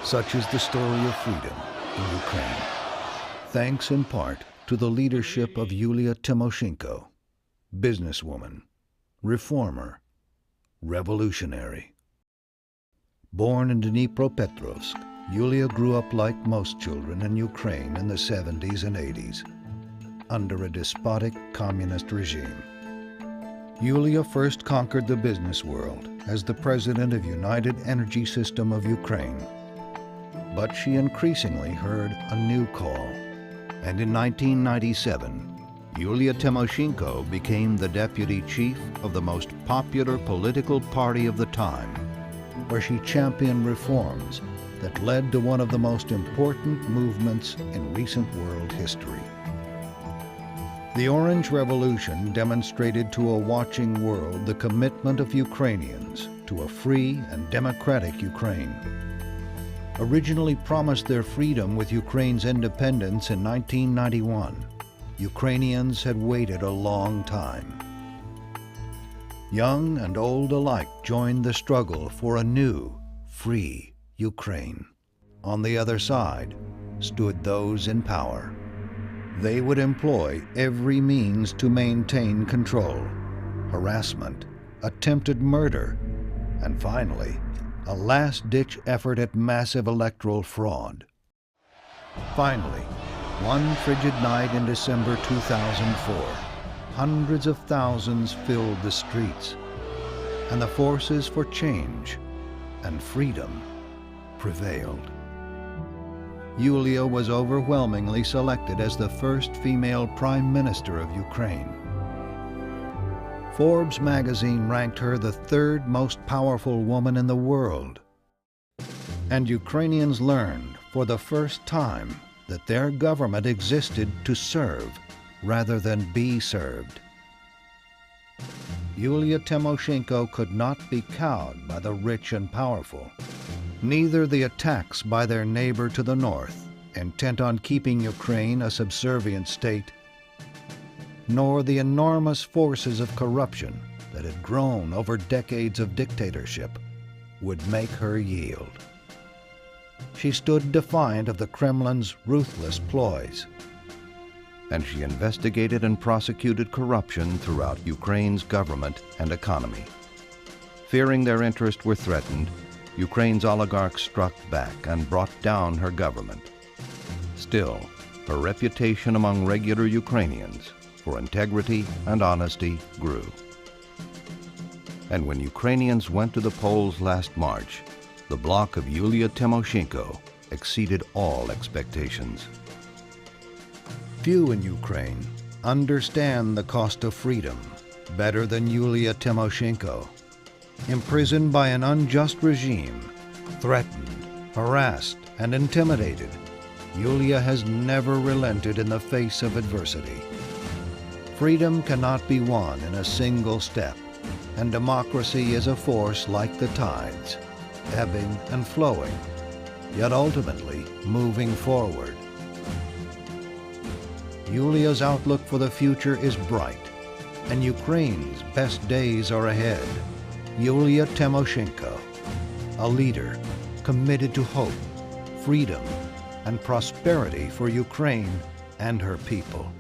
Such is the story of freedom in Ukraine, thanks in part to the leadership of Yulia Tymoshenko, businesswoman, reformer, revolutionary. Born in Dnipropetrovsk, Yulia grew up like most children in Ukraine in the 70s and 80s, under a despotic communist regime. Yulia first conquered the business world as the president of United Energy System of Ukraine. But she increasingly heard a new call, and in 1997, Yulia Tymoshenko became the deputy chief of the most popular political party of the time, where she championed reforms that led to one of the most important movements in recent world history. The Orange Revolution demonstrated to a watching world the commitment of Ukrainians to a free and democratic Ukraine. Originally promised their freedom with Ukraine's independence in 1991, Ukrainians had waited a long time. Young and old alike joined the struggle for a new, free Ukraine. On the other side stood those in power. They would employ every means to maintain control: harassment, attempted murder, and finally, a last-ditch effort at massive electoral fraud. Finally, one frigid night in December 2004, hundreds of thousands filled the streets, and the forces for change and freedom prevailed. Yulia was overwhelmingly selected as the first female Prime Minister of Ukraine. Forbes magazine ranked her the third most powerful woman in the world. And Ukrainians learned for the first time that their government existed to serve rather than be served. Yulia Tymoshenko could not be cowed by the rich and powerful, neither the attacks by their neighbor to the north, intent on keeping Ukraine a subservient state, nor the enormous forces of corruption that had grown over decades of dictatorship would make her yield. She stood defiant of the Kremlin's ruthless ploys, and she investigated and prosecuted corruption throughout Ukraine's government and economy. Fearing their interests were threatened, Ukraine's oligarchs struck back and brought down her government. Still, her reputation among regular Ukrainians for integrity and honesty grew. And when Ukrainians went to the polls last March, the bloc of Yulia Tymoshenko exceeded all expectations. Few in Ukraine understand the cost of freedom better than Yulia Tymoshenko. Imprisoned by an unjust regime, threatened, harassed, and intimidated, Yulia has never relented in the face of adversity. Freedom cannot be won in a single step, and democracy is a force like the tides, ebbing and flowing, yet ultimately moving forward. Yulia's outlook for the future is bright, and Ukraine's best days are ahead. Yulia Tymoshenko, a leader committed to hope, freedom, and prosperity for Ukraine and her people.